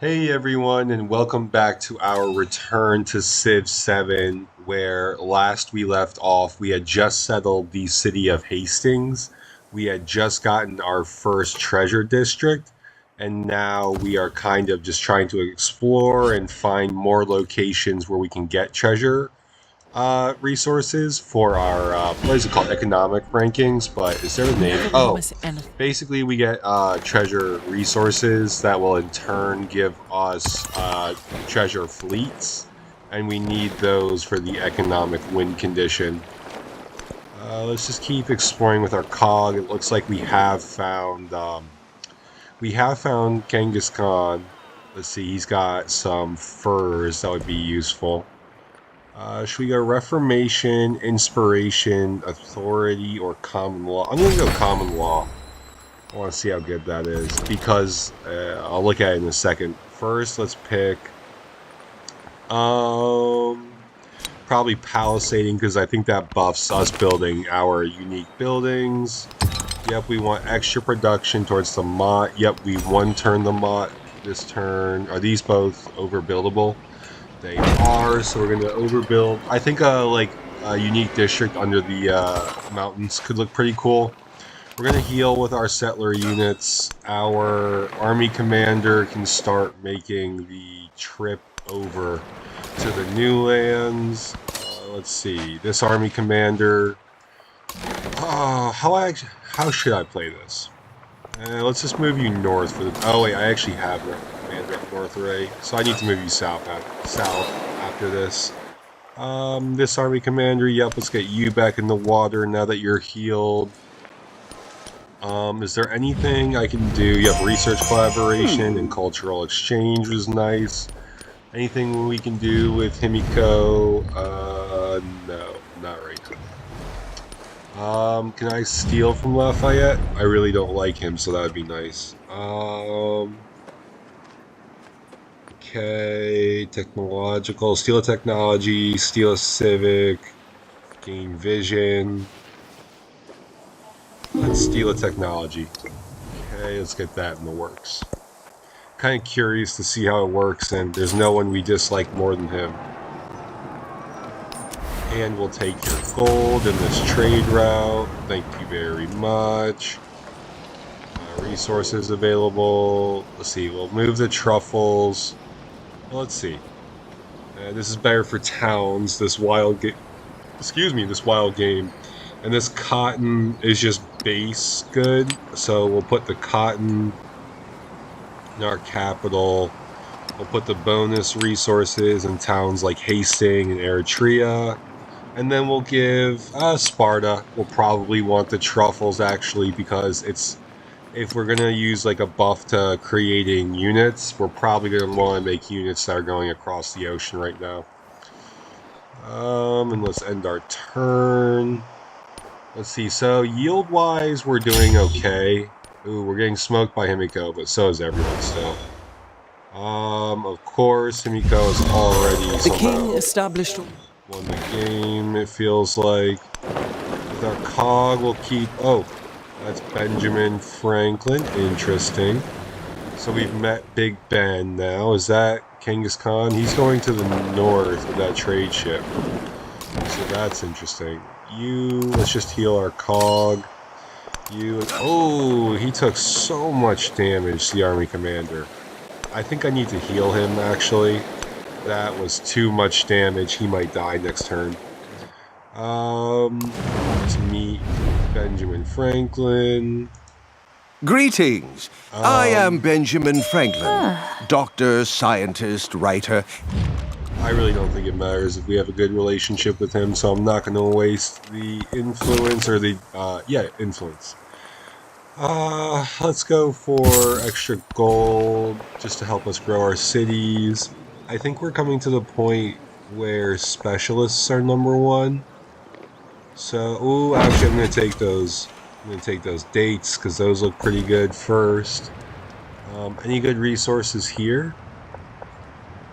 Hey everyone, and welcome back to our return to Civ 7, where last we left off, we had just settled the city of Hastings. We had just gotten our first treasure district, and now we are kind of just trying to explore and find more locations where we can get treasure resources for our what is it called, economic rankings, but is there a name? Never Oh, promise anything. basically we get treasure resources that will in turn give us treasure fleets, and we need those for the economic win condition. Let's just keep exploring with our cog. It looks like we have found Genghis Khan. Let's see, he's got some furs that would be useful. Should we go Reformation, Inspiration, Authority, or Common Law? I'm going to go Common Law. I want to see how good that is because I'll look at it in a second. First, let's pick um, probably Palisading because I think that buffs us building our unique buildings. Yep, we want extra production towards the Mott. Yep, we one turn the Mott this turn. Are these both overbuildable? They are, so we're going to overbuild. I think like a unique district under the mountains could look pretty cool. We're going to heal with our settler units. Our army commander can start making the trip over to the new lands. Let's see. This army commander. How should I play this? Let's just move you north for the. Oh wait, I actually have a commander up north already, so I need to move you south after this. This army commander. Yep, let's get you back in the water now that you're healed. Is there anything I can do? You have research collaboration and cultural exchange was nice. Anything we can do with Himiko? No, not right now. Can I steal from Lafayette? I really don't like him, so that would be nice. Okay, technological, steal a technology, steal a civic, gain vision. Let's steal a technology. Okay, let's get that in the works. Kind of curious to see how it works, and there's no one we dislike more than him. And we'll take your gold in this trade route. Thank you very much. Resources available. Let's see, we'll move the truffles. Well, let's see. This is better for towns, this wild game. Excuse me, this wild game. And this cotton is just base good, so we'll put the cotton in our capital. We'll put the bonus resources in towns like Hastings and Eritrea. And then we'll give Sparta. We'll probably want the truffles actually because if we're gonna use like a buff to creating units, we're probably gonna want to make units that are going across the ocean right now. And let's end our turn. Let's see. So yield wise, we're doing okay. Ooh, we're getting smoked by Himiko, but so is everyone still. Of course, Himiko is already The king somehow established. won the game, it feels like. With our cog, we'll keep. Oh, that's Benjamin Franklin. Interesting. So we've met Big Ben now. Is that Genghis Khan? He's going to the north with that trade ship. So that's interesting. Let's just heal our cog. Oh, he took so much damage, the army commander. I think I need to heal him, actually. That was too much damage. He might die next turn. Let's meet Benjamin Franklin. Greetings. I am Benjamin Franklin, doctor, scientist, writer. I really don't think it matters if we have a good relationship with him, so I'm not going to waste the influence or the, influence. Let's go for extra gold just to help us grow our cities. I think we're coming to the point where specialists are number one. So, ooh, actually I'm going to take those. I'm going to take those dates because those look pretty good first. Any good resources here?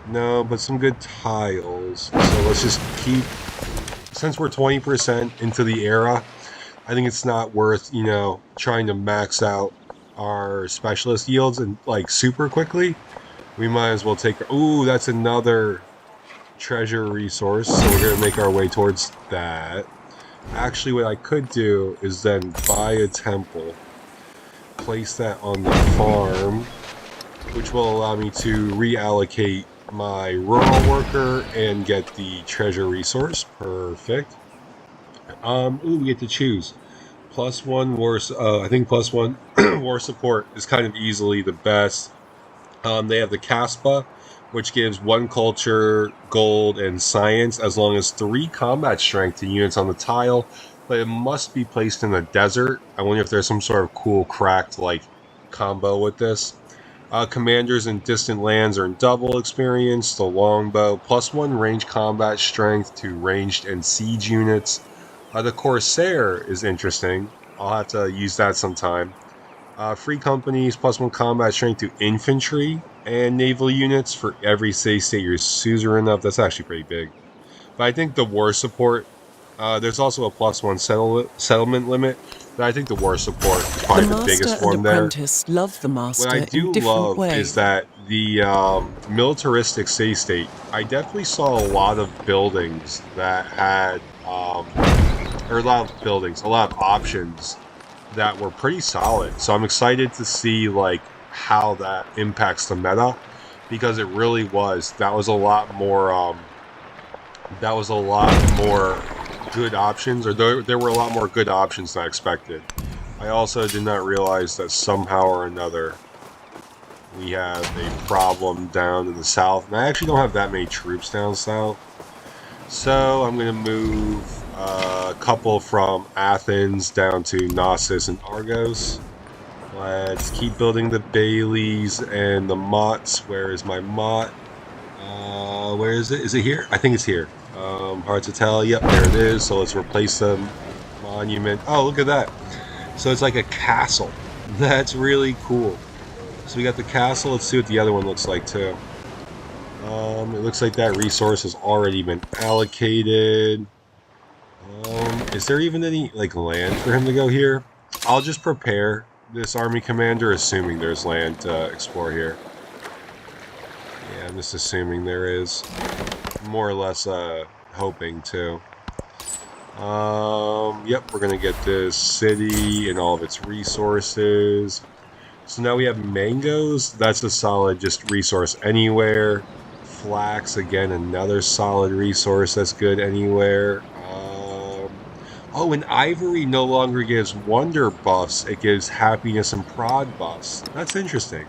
No, but some good tiles. So let's just keep, since we're 20% into the era, I think it's not worth, trying to max out our specialist yields and like super quickly. we might as well take... Ooh, that's another treasure resource, so we're gonna make our way towards that. Actually, what I could do is then buy a temple, place that on the farm, which will allow me to reallocate my rural worker and get the treasure resource. Perfect. Ooh, we get to choose. +1 war, I think +1 war support is kind of easily the best. They have the Caspa, which gives 1 culture, gold, and science, as long as 3 combat strength to units on the tile, but it must be placed in the desert. I wonder if there's some sort of cool cracked, like, combo with this. Commanders in distant lands earn double experience. The longbow, +1 range combat strength to ranged and siege units. The Corsair is interesting. I'll have to use that sometime. Free companies, +1 combat strength to infantry and naval units for every city state you're suzerain of. That's actually pretty big. But I think the war support, there's also a +1 settlement limit, but I think the war support is probably the biggest one there. Apprentice love the master What I do love is that the militaristic city state, I definitely saw a lot of buildings that had, or a lot of options that were pretty solid. So I'm excited to see like how that impacts the meta, because it really was. That was a lot more good options, or there were a lot more good options than I expected. I also did not realize that somehow or another we have a problem down in the south. And I actually don't have that many troops down south. So I'm going to move a couple from Athens down to Knossos and Argos. Let's keep building the Baileys and the Motts. Where is my Mott? Where is it? Is it here? I think it's here. Hard to tell. Yep, there it is. So let's replace the monument. Oh, look at that. So it's like a castle. That's really cool. So we got the castle. Let's see what the other one looks like too. It looks like that resource has already been allocated. Is there even any like land for him to go here? I'll just prepare this army commander, assuming there's land to explore here. Yeah, I'm just assuming there is. More or less hoping to. Yep, we're gonna get this city and all of its resources. So now we have mangoes. That's a solid just resource anywhere. Flax, again, another solid resource that's good anywhere. Oh, and ivory no longer gives wonder buffs. It gives happiness and prod buffs. That's interesting.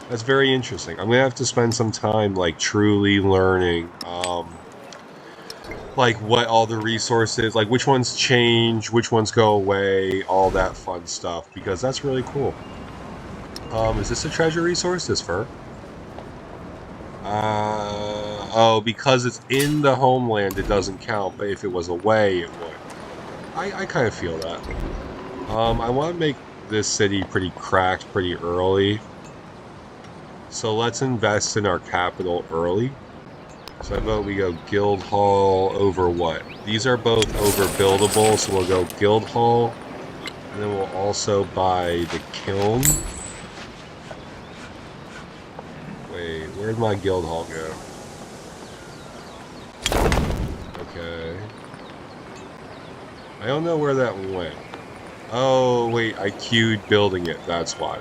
That's very interesting. I'm going to have to spend some time, like, truly learning, like, what all the resources, like, which ones change, which ones go away, all that fun stuff, because that's really cool. Is this a treasure resource, this fur? Oh, because it's in the homeland, it doesn't count, but if it was away, it would. I kind of feel that. I want to make this city pretty cracked pretty early. So let's invest in our capital early. So I vote we go Guild Hall over what? These are both overbuildable, so we'll go Guild Hall. And then we'll also buy the kiln. Wait, where'd my Guild Hall go? Okay. I don't know where that went. Oh, wait, I queued building it. That's why.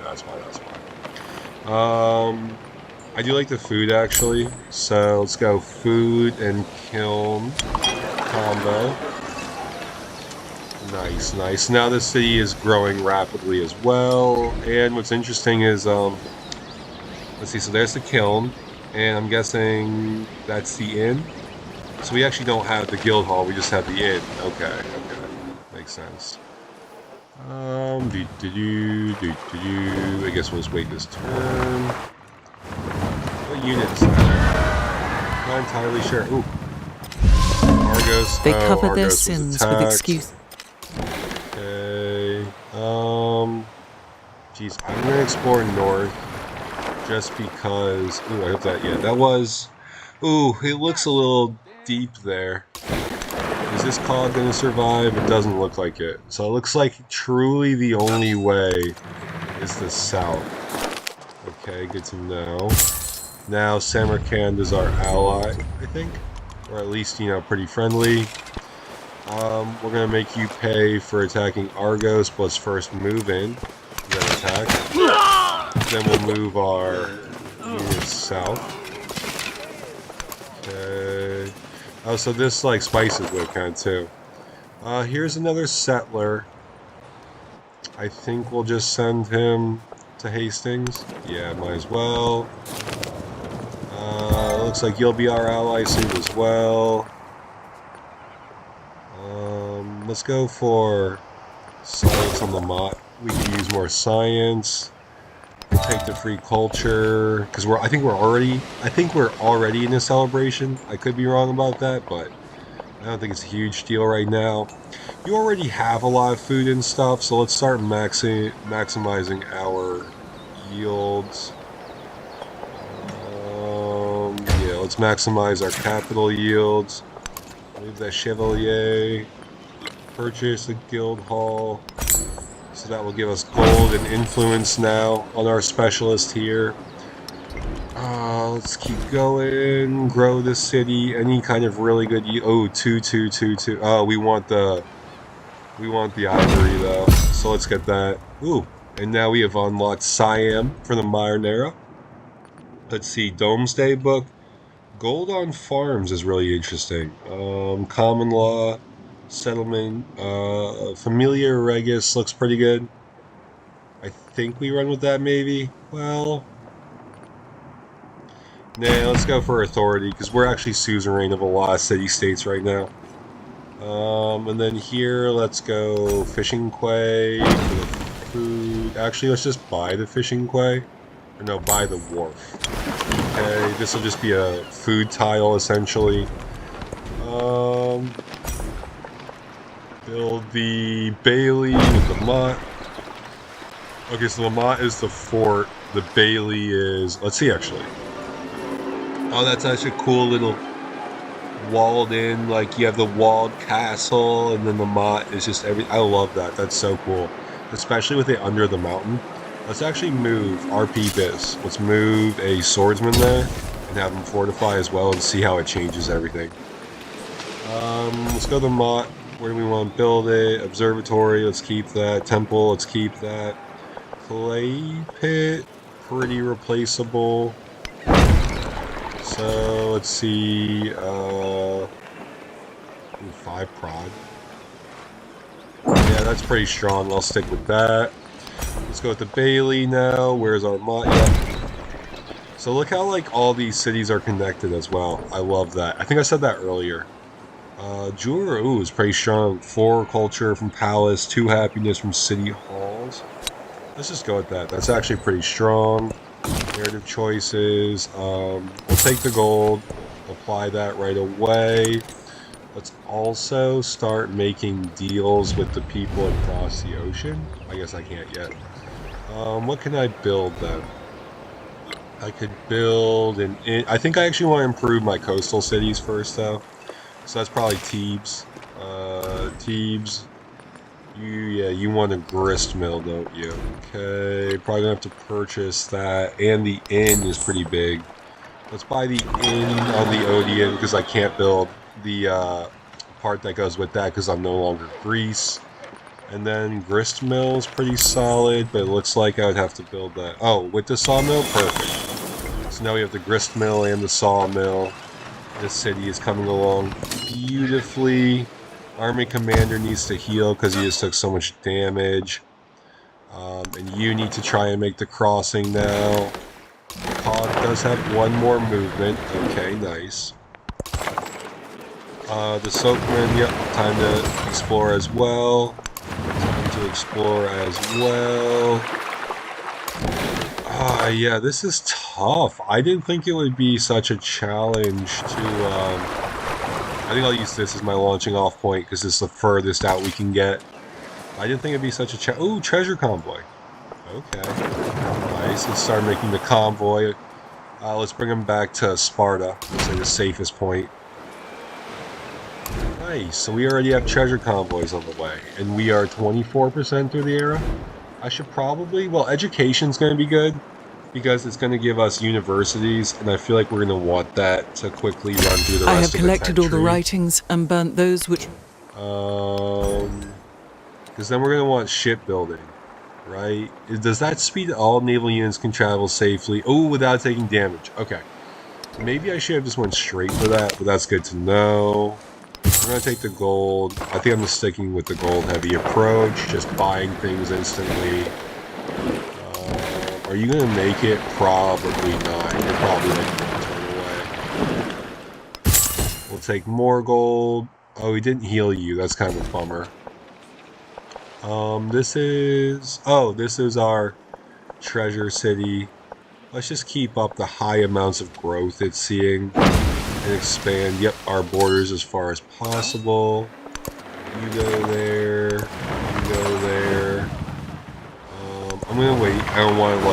I do like the food, actually. So let's go food and kiln combo. Nice, nice. Now the city is growing rapidly as well. And what's interesting is, let's see, so there's the kiln. And I'm guessing that's the inn. So we actually don't have the guild hall, we just have the inn. Okay. Makes sense. I guess we'll just wait this turn. What unit is that? Not entirely sure. Ooh. Argos. They cover Argos their sins with excuse. Okay. Geez, I'm gonna explore north just because. Ooh, I hope that. Yeah, that was. Ooh, it looks a little deep there. Is this cog gonna survive? It doesn't look like it. So it looks like truly the only way is the south. Okay, good to know. Now Samarkand is our ally, I think. Or at least, you know, pretty friendly. We're going to make you pay for attacking Argos, but let's first move in. Then attack. Then we'll move our units south. Okay. Oh, so this, like, spices with kind of, too. Here's another settler. I think we'll just send him to Hastings. Yeah, might as well. Looks like you'll be our ally soon as well. Let's go for science on the Mott. We could use more science. We'll take the free culture because I think we're already in a celebration. I could be wrong about that, but I don't think it's a huge deal right now. You already have a lot of food and stuff, so let's start maximizing our yields. Yeah, let's maximize our capital yields. Move that Chevalier. Purchase a guild hall. So that will give us gold and influence now on our specialist here. Let's keep going. Grow the city. Any kind of really good. Oh, 2. Oh, we want the ivory though. So let's get that. Ooh, and now we have unlocked Siam for the modern era. Let's see, Domesday book. Gold on farms is really interesting. Common law, settlement, Familia Regis looks pretty good. I think we run with that maybe. Well, nah, let's go for authority because we're actually suzerain of a lot of city-states right now. And then here, let's go fishing quay for the food. Actually, let's just buy the fishing quay. Or no, buy the wharf. Okay, this will just be a food tile essentially. Build the Bailey with the Mott. Okay, so the Mott is the fort. The Bailey is... Let's see, actually. Oh, that's actually a cool little walled in. Like, you have the walled castle, and then the Mott is just every... I love that. That's so cool. Especially with it under the mountain. Let's actually move RP Bis. Let's move a swordsman there and have him fortify as well and see how it changes everything. Let's go to the Mott. Where do we want to build it? Observatory, let's keep that. Temple, let's keep that. Clay pit, pretty replaceable. So let's see. 5 prod. Yeah, that's pretty strong. I'll stick with that. Let's go with the Bailey now. Where's our Mott? Yep. So look how like all these cities are connected as well. I love that. I think I said that earlier. Jura, is pretty strong. 4 culture from palace, 2 happiness from city halls. Let's just go with that. That's actually pretty strong. Narrative choices. We'll take the gold. Apply that right away. Let's also start making deals with the people across the ocean. I guess I can't yet. What can I build then? I could build an... I think I actually want to improve my coastal cities first though. So that's probably Thebes. Thebes. You want a grist mill, don't you? Okay, probably gonna have to purchase that. And the inn is pretty big. Let's buy the inn on the Odeon because I can't build the part that goes with that because I'm no longer Greece. And then grist mill is pretty solid, but it looks like I would have to build that. Oh, with the sawmill? Perfect. So now we have the grist mill and the sawmill. This city is coming along beautifully. Army commander needs to heal because he just took so much damage. And you need to try and make the crossing now. Cog does have 1 more movement. Okay, nice. The Soakman, yep, time to explore as well. Time to explore as well. Yeah, this is tough. I didn't think it would be such a challenge to, I think I'll use this as my launching off point because it's the furthest out we can get. I didn't think it'd be such a challenge. Ooh, treasure convoy. Okay. Nice, let's start making the convoy. Let's bring him back to Sparta. Let's say the safest point. Nice, so we already have treasure convoys on the way. And we are 24% through the era. I should probably... Well, education's going to be good. because it's going to give us universities, and I feel like we're going to want that to quickly run through the I rest have of the collected all the country. writings and burnt those which... Because then we're going to want shipbuilding, right? Does that speed all naval units can travel safely? Oh, without taking damage. Okay. Maybe I should have just went straight for that, but that's good to know. We're going to take the gold. I think I'm just sticking with the gold heavy approach, just buying things instantly. Are you going to make it? Probably not. You're probably like one turn away. We'll take more gold. Oh, he didn't heal you. That's kind of a bummer. This is our treasure city. Let's just keep up the high amounts of growth it's seeing and expand, yep, our borders as far as possible. You go there. You go there. I'm gonna wait. I don't want to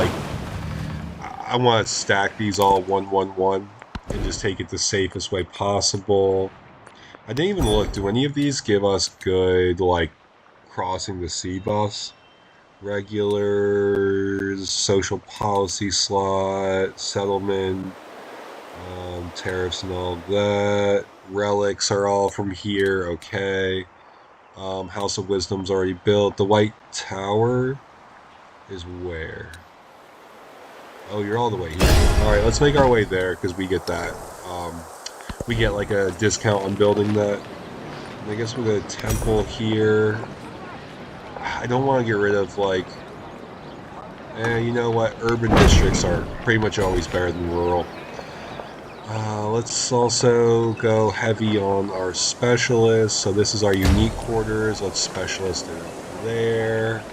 I want to stack these all 1-1-1 and just take it the safest way possible. I didn't even look. Do any of these give us good like crossing the sea bus? Regulars, social policy slot, settlement, tariffs and all that. Relics are all from here, okay. House of Wisdom's already built. The White Tower is where? Oh, you're all the way here. Alright, let's make our way there, because we get that. We get like a discount on building that. And I guess we'll go to temple here. I don't want to get rid of like... you know what? Urban districts are pretty much always better than rural. Let's also go heavy on our specialists. So this is our unique quarters. Let's specialist it there.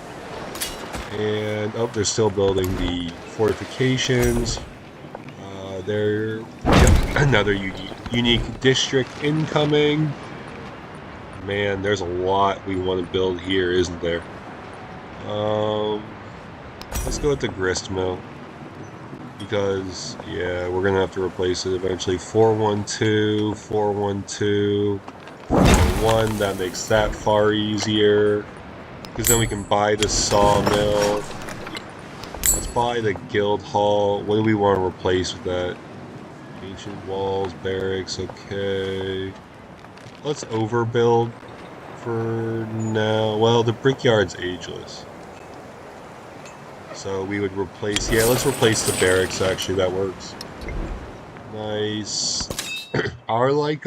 And, oh, they're still building the fortifications. Yep, another unique district incoming. Man, there's a lot we want to build here, isn't there? Let's go with the grist mill. Because, yeah, we're going to have to replace it eventually. 412, 412, 4-1. That makes that far easier. Because then we can buy the sawmill. Let's buy the guild hall. What do we want to replace with that? Ancient walls, barracks, okay. Let's overbuild for now. Well, the brickyard's ageless. So we would replace, yeah, let's replace the barracks, actually, that works. Nice. Our, like,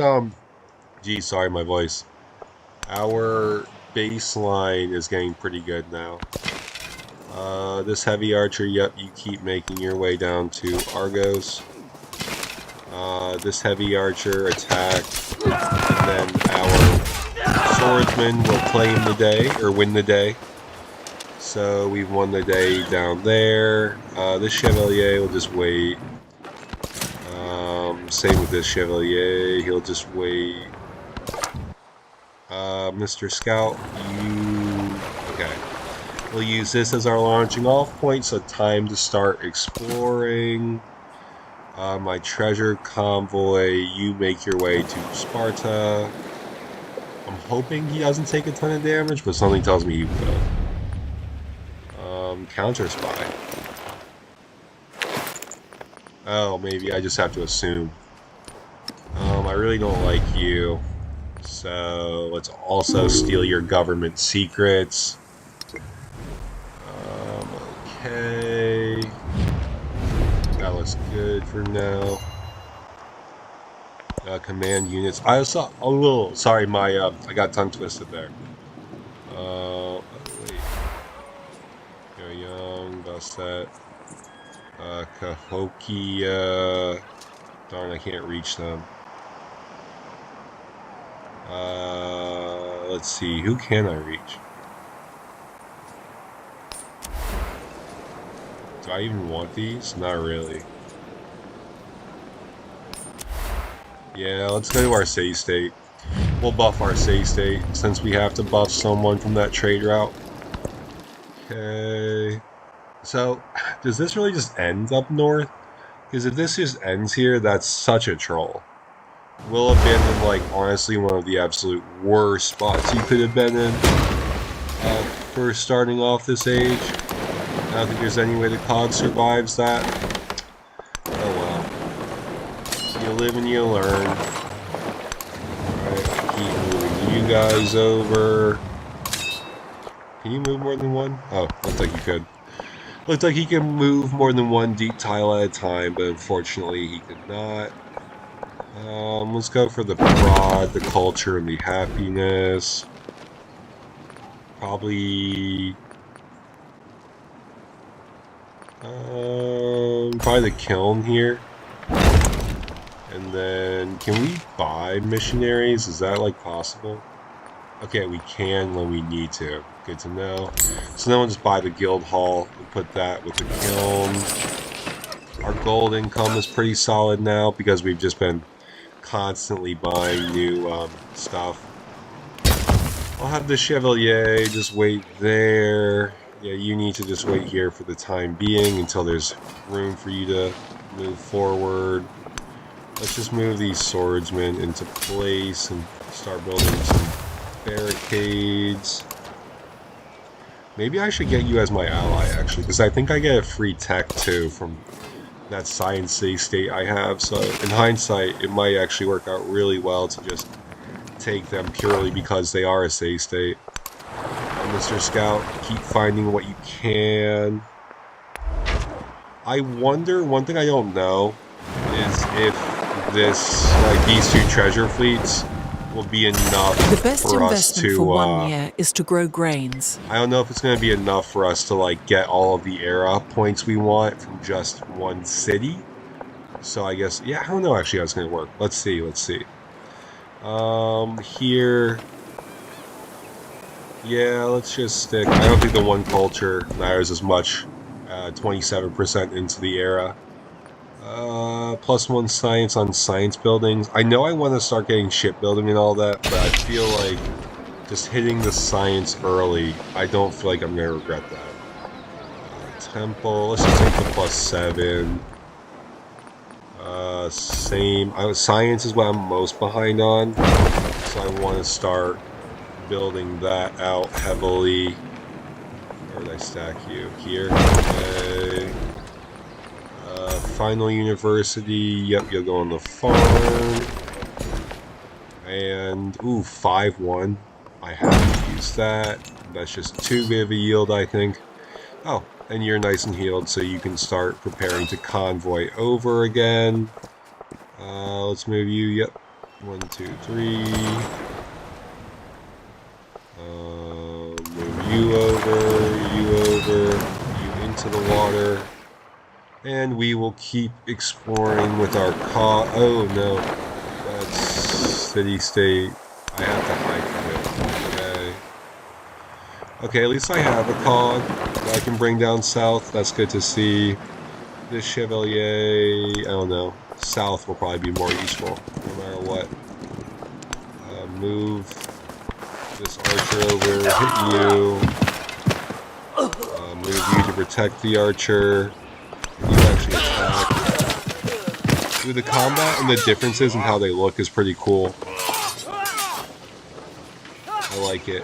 gee, sorry, my voice. Our baseline is getting pretty good now. This heavy archer, yep, you keep making your way down to Argos. This heavy archer attack, and then our swordsman will claim the day, or win the day. So we've won the day down there. This Chevalier will just wait. Same with this Chevalier, he'll just wait. Mr. Scout, okay. We'll use this as our launching off point, so time to start exploring. My treasure convoy, you make your way to Sparta. I'm hoping he doesn't take a ton of damage, but something tells me he will. Counter spy. Oh, maybe I just have to assume. I really don't like you. So let's also steal your government secrets. Okay. That looks good for now. Command units. I saw a little. Sorry, I got tongue twisted there. Wait. Go Young, Basset. Cahokia. Darn, I can't reach them. Let's see. Who can I reach? Do I even want these? Not really. Yeah, let's go to our save state. We'll buff our save state since we have to buff someone from that trade route. Okay. So, does this really just end up north? Because if this just ends here, that's such a troll. Will have been in, like, honestly, one of the absolute worst spots you could have been in for starting off this age. I don't think there's any way the cog survives that. Oh well. You live and you learn. Alright, keep moving you guys over. Can you move more than one? Oh, looked like you could. Looked like he can move more than one deep tile at a time, but unfortunately he could not. Let's go for the prod, the culture, and the happiness. Probably the kiln here. And then, can we buy missionaries? Is that like possible? Okay, we can when we need to. Good to know. So now we'll just buy the guild hall and put that with the kiln. Our gold income is pretty solid now because we've just been constantly buying new stuff. I'll have the Chevalier just wait there. Yeah, you need to just wait here for the time being until there's room for you to move forward. Let's just move these swordsmen into place and start building some barricades. Maybe I should get you as my ally, actually, because I think I get a free tech, too, from that Science City state I have. So, in hindsight, it might actually work out really well to just take them purely because they are a city state. Mr. Scout, keep finding what you can. I wonder, one thing I don't know is if these two treasure fleets will be enough The best for us investment to, for 1 year is to grow grains. I don't know if it's going to be enough for us to like get all of the era points we want from just one city. So I guess, yeah, I don't know actually how it's going to work. Let's see. Here, yeah, let's just stick. I don't think the one culture matters as much. 27% into the era. +1 science on science buildings. I know I want to start getting shipbuilding and all that, but I feel like just hitting the science early, I don't feel like I'm going to regret that. Temple, let's just take the +7. Same. Science is what I'm most behind on, so I want to start building that out heavily. Where did I stack you? Here. Okay. Final university. Yep, you'll go on the farm. And, ooh, 5-1. I have to use that. That's just too good of a yield, I think. Oh, and you're nice and healed, so you can start preparing to convoy over again. Let's move you. Yep. 1, 2, 3. Move you over, you into the water. And we will keep exploring with our oh no, that's city-state. I have to hide from it. Okay. Okay, at least I have a cog that I can bring down south. That's good to see. This Chevalier, I don't know. South will probably be more useful, no matter what. Move this archer over, hit you. Move you to protect the archer. You actually attack. Dude, the combat and the differences in how they look is pretty cool. I like it.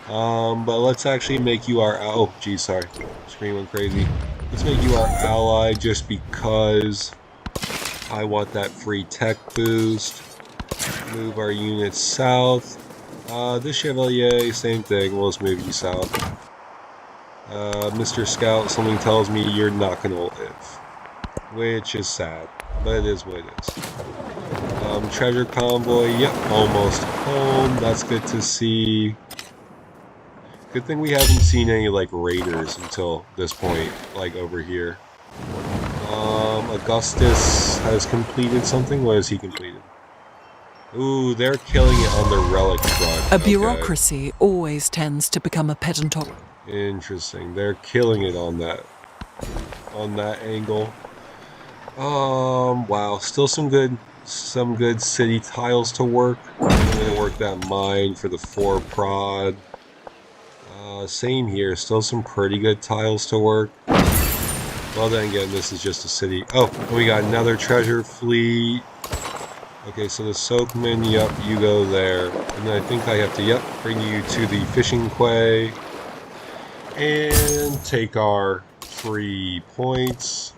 But let's actually make you our... Oh, geez, sorry. Screen went crazy. Let's make you our ally just because I want that free tech boost. Move our units south. This Chevalier, same thing. We'll just move you south. Mr. Scout, something tells me you're not going to live. Which is sad, but it is what it is. Treasure convoy, yep, almost home. That's good to see. Good thing we haven't seen any, like, raiders until this point, like, over here. Augustus has completed something. What has he completed? Ooh, they're killing it on the relic front. A bureaucracy always tends to become a pedantocracy. Interesting. They're killing it on that angle. Wow. Still some good city tiles to work. I'm gonna work that mine for the 4 prod. Same here. Still some pretty good tiles to work. Well, then again, this is just a city. Oh, we got another treasure fleet. Okay, so the soakman, yep, you go there. And then I think I have to, bring you to the fishing quay. And take our 3 points.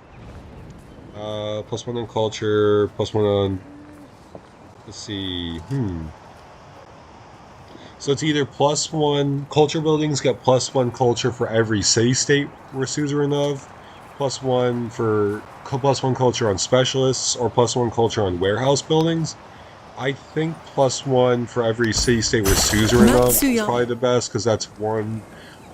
+1 on culture, +1 on... Let's see, So it's either +1 culture buildings get +1 culture for every city state we're suzerain of, +1 for +1 culture on specialists, or +1 culture on warehouse buildings. I think +1 for every city state we're suzerain of is probably the best, because that's 1,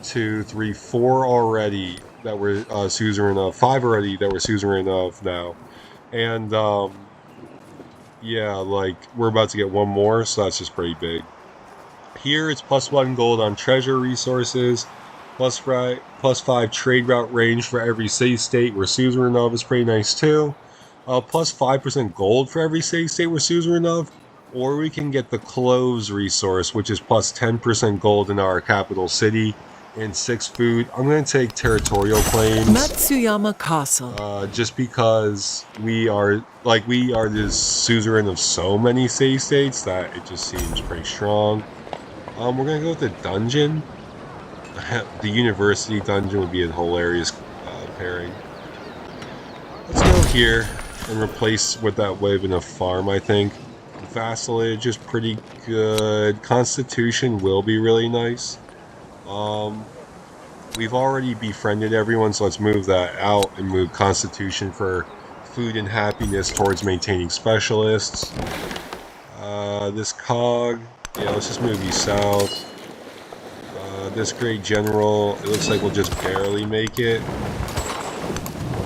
2, 3, 4 already that we're suzerain of, 5 already that we're suzerain of now, and yeah, like we're about to get 1 more, so that's just pretty big. Here it's +1 gold on treasure resources, +5 trade route range for every city state we're suzerain of is pretty nice too. +5% gold for every city state we're suzerain of, or we can get the cloves resource, which is +10% gold in our capital city and 6 food. I'm going to take territorial claims. Matsuyama Castle. Just because we are the suzerain of so many city states that it just seems pretty strong. We're gonna go with the dungeon. The university dungeon would be a hilarious pairing. Let's go here and replace with that wave in a farm, I think. Vassalage is pretty good. Constitution will be really nice. We've already befriended everyone, so let's move that out and move Constitution for food and happiness towards maintaining specialists. This cog, yeah, let's just move you south. This great general, it looks like we'll just barely make it,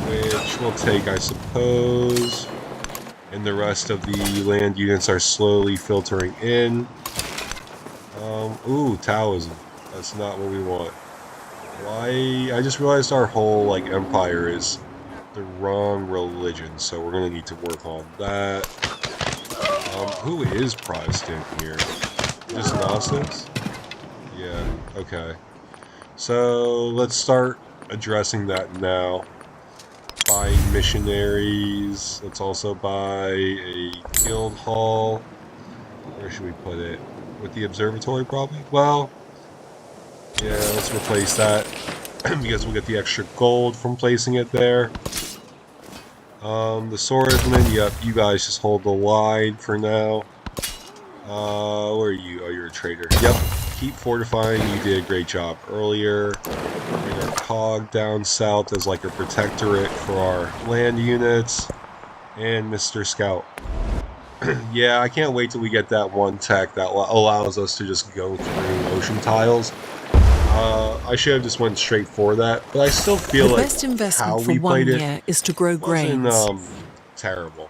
which we'll take, I suppose. And the rest of the land units are slowly filtering in. Ooh, Taoism. That's not what we want. Why? I just realized our whole empire is the wrong religion, so we're gonna need to work on that. Who is Protestant here? Just Gnostics? Yeah, okay. So let's start addressing that now. Buying missionaries. Let's also buy a guild hall. Where should we put it? With the observatory, probably? Well, yeah, let's replace that because we'll get the extra gold from placing it there. The swordsman, yep, you guys just hold the line for now. Where are you? Oh, you're a trader. Yep, keep fortifying. You did a great job earlier. Bring our cog down south as like a protectorate for our land units. And Mr. Scout. Yeah, I can't wait till we get that one tech that allows us to just go through ocean tiles. I should have just went straight for that, but I still feel the like best investment how for we one played year it is to grow grains. wasn't terrible.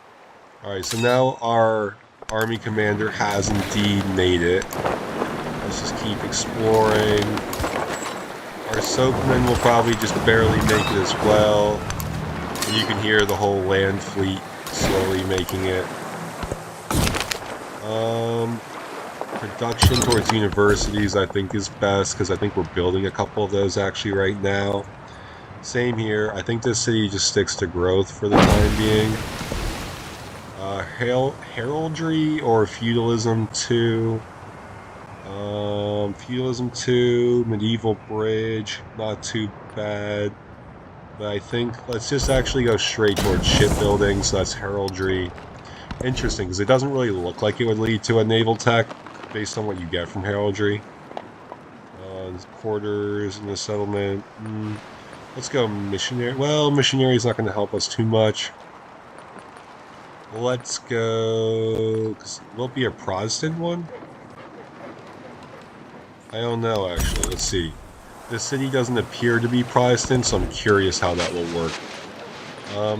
All right, so now our army commander has indeed made it. Let's just keep exploring. Our soapmen will probably just barely make it as well. And you can hear the whole land fleet slowly making it. Production towards universities I think is best, because I think we're building a couple of those actually right now. Same here. I think this city just sticks to growth for the time being. Heraldry or Feudalism 2. Feudalism 2, Medieval Bridge, not too bad. But I think let's just actually go straight towards shipbuilding, so that's Heraldry. Interesting, because it doesn't really look like it would lead to a naval tech based on what you get from heraldry. Quarters in the settlement. Let's go missionary. Well, missionary is not going to help us too much. Let's go. Will it be a Protestant one? I don't know, actually. Let's see. This city doesn't appear to be Protestant, so I'm curious how that will work.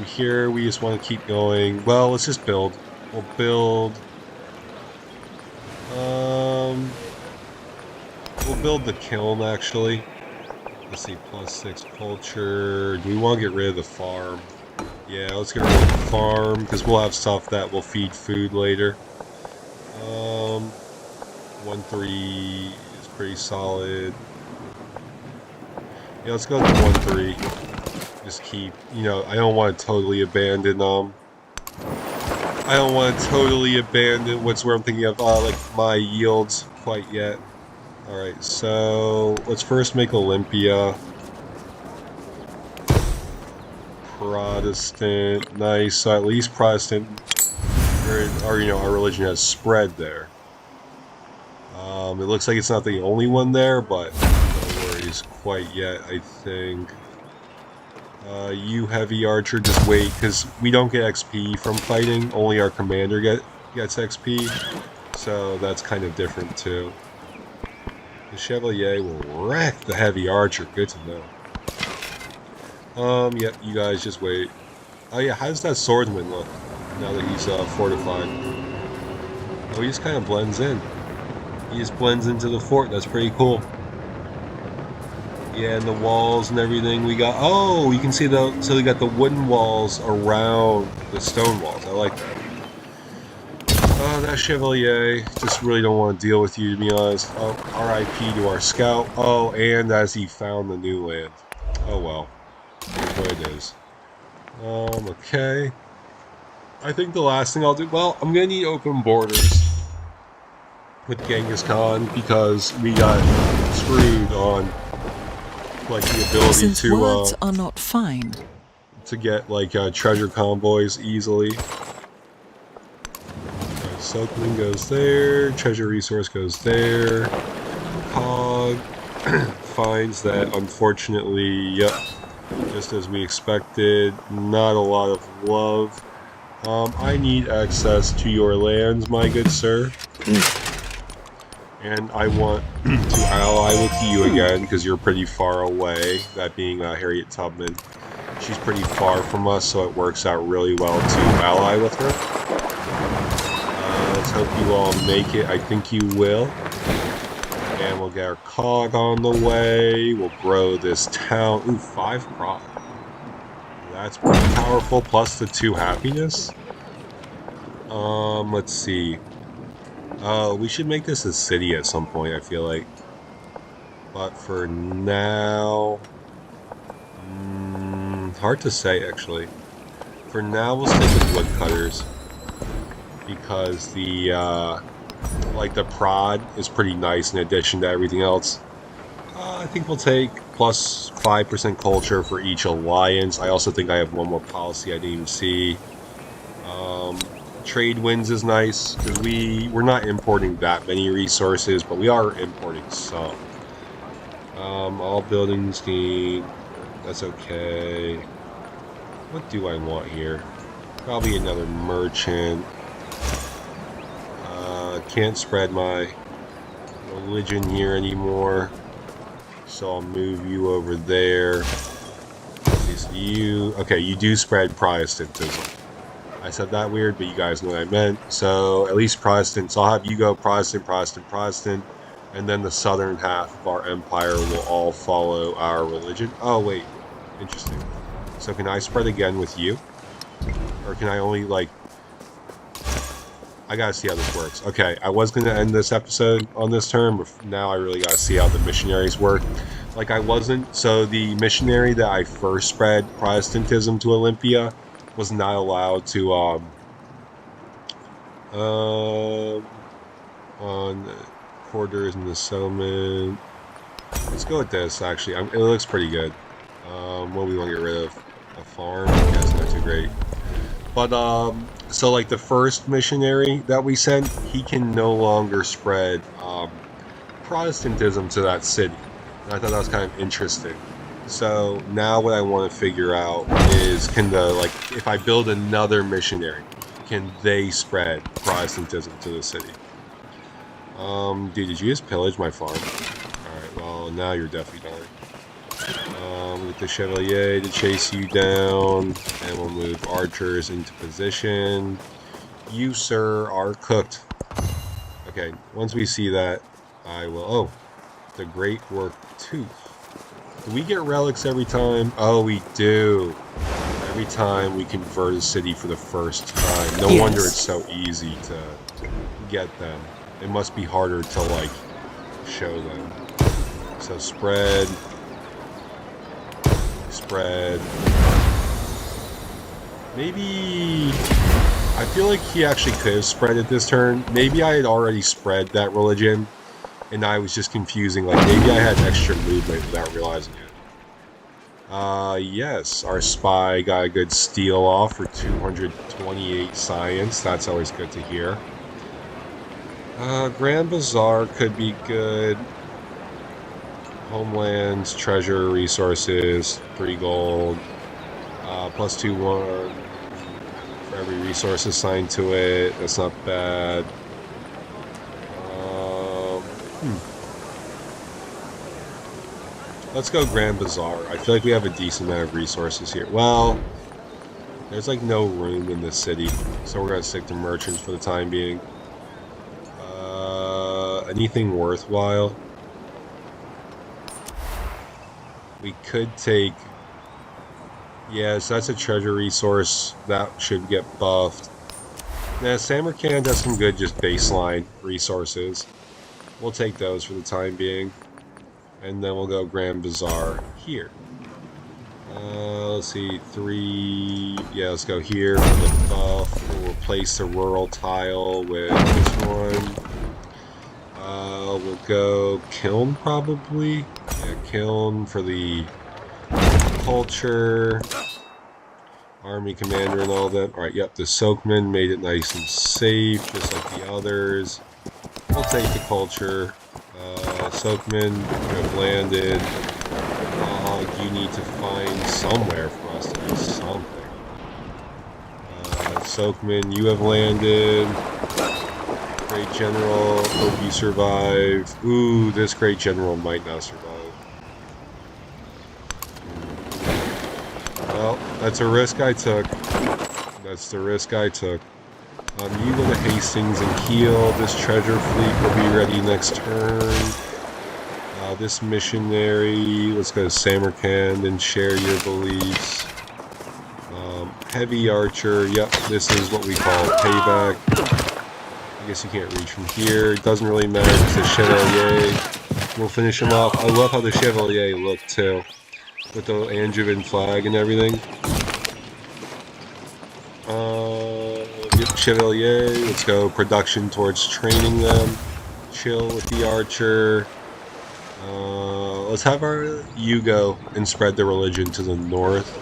Here we just want to keep going. Well, let's just build. We'll build. We'll build the kiln, actually. Let's see, +6 culture. Do we want to get rid of the farm? Yeah, let's get rid of the farm, because we'll have stuff that will feed food later. 1-3 is pretty solid. Yeah, let's go with 1-3. Just keep, I don't want to totally abandon, what's where I'm thinking of, my yields quite yet. Alright, so let's first make Olympia. Protestant. Nice. So at least Protestant, or you know, our religion has spread there. It looks like it's not the only one there, but no worries quite yet, I think. You heavy archer, just wait, because we don't get XP from fighting. Only our commander gets XP, so that's kind of different too. The Chevalier will wreck the heavy archer. Good to know. Yep, you guys just wait. Oh yeah, how does that swordsman look now that he's fortified? Oh, he just kind of blends in. He just blends into the fort. That's pretty cool. Yeah, and the walls and everything we got. Oh, you can see so we got the wooden walls around the stone walls. I like that. Oh, that Chevalier. Just really don't want to deal with you, to be honest. Oh, RIP to our scout. Oh, and as he found the new land. Oh well. Here's what it is. Okay. I think the last thing I'll do. Well, I'm gonna need open borders with Genghis Khan because we got screwed on. Like the ability Since words are not fine, to get like treasure convoys easily. Soakman goes there, treasure resource goes there. Cog finds that unfortunately, yep, just as we expected, not a lot of love. I need access to your lands, my good sir. And I want to ally with you again, because you're pretty far away, that being Harriet Tubman. She's pretty far from us, so it works out really well to ally with her. Let's hope you all make it. I think you will. And we'll get our cog on the way. We'll grow this town. Ooh, 5 prod. That's pretty powerful, plus the 2 happiness. Let's see. We should make this a city at some point, I feel like. But for now... hard to say, actually. For now, we'll stick with woodcutters. Because the, like, the prod is pretty nice in addition to everything else. I think we'll take plus 5% culture for each alliance. I also think I have one more policy I didn't even see. Trade winds is nice, because we're not importing that many resources, but we are importing some. All buildings gain. That's okay. What do I want here? Probably another merchant. Can't spread my religion here anymore, so I'll move you over there. Okay, you do spread Protestantism. I said that weird, but you guys know what I meant. So at least Protestant. So I'll have you go Protestant, Protestant, Protestant, and then the southern half of our empire will all follow our religion. Oh wait, interesting. So can I spread again with you, or can I only like? I gotta see how this works. Okay, I was gonna end this episode on this turn, but now I really gotta see how the missionaries work. Like I wasn't. So the missionary that I first spread Protestantism to Olympia was not allowed to on quarters in the settlement. Let's go with this actually. It looks pretty good. What do we want to get rid of? A farm? Yeah, it's not too great. But so like the first missionary that we sent, he can no longer spread Protestantism to that city. And I thought that was kind of interesting. So now what I want to figure out is if I build another missionary, can they spread Protestantism to the city? Dude, did you just pillage my farm? Alright, well now you're definitely dying. With the Chevalier to chase you down, and we'll move archers into position. You, sir, are cooked. Okay, once we see that, I will... Oh, the Great Work Tooth. Do we get relics every time? Oh, we do. Every time we convert a city for the first time. No wonder it's so easy to get them. It must be harder to, like, show them. So spread. Maybe... I feel like he actually could have spread it this turn. Maybe I had already spread that religion, and I was just confusing. Like, maybe I had extra movement without realizing it. Yes, our spy got a good steal off for 228 science. That's always good to hear. Grand Bazaar could be good. Homelands, treasure, resources, 3 gold. Plus 2/1 for every resource assigned to it. That's not bad. Let's go Grand Bazaar. I feel like we have a decent amount of resources here. Well, there's like no room in this city, so we're gonna stick to merchants for the time being. Anything worthwhile? We could take... Yes, that's a treasure resource. That should get buffed. Now, Samarkand has some good just baseline resources. We'll take those for the time being. And then we'll go Grand Bazaar here. Let's see, 3... Yeah, let's go here for the buff. We'll replace the rural tile with this one. We'll go Kiln, probably. Yeah, Kiln for the culture. Army commander and all that. Alright, yep, the Soakman made it nice and safe, just like the others. We'll take the culture. Soakman, you have landed. You need to find somewhere for us to do something. Soakman, you have landed. Great General, hope you survive. Ooh, this Great General might not survive. Well, that's a risk I took. That's the risk I took. You go to Hastings and heal. This treasure fleet will be ready next turn. This missionary, let's go to Samarkand and share your beliefs. Heavy archer, yep, this is what we call payback. I guess you can't reach from here. It doesn't really matter. It's a Chevalier. We'll finish him off. I love how the Chevalier looked too, with the Angevin flag and everything. Yep, Chevalier. Let's go production towards training them. Chill with the archer. Let's have our you go and spread the religion to the north.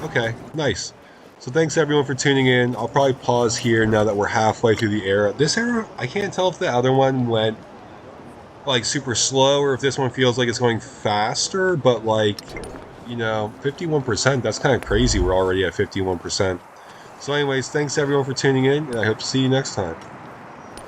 Okay, nice. So thanks everyone for tuning in. I'll probably pause here now that we're halfway through the era. This era, I can't tell if the other one went like super slow or if this one feels like it's going faster, but like, you know, 51%, that's kind of crazy. We're already at 51%. So anyways, thanks everyone for tuning in, and I hope to see you next time.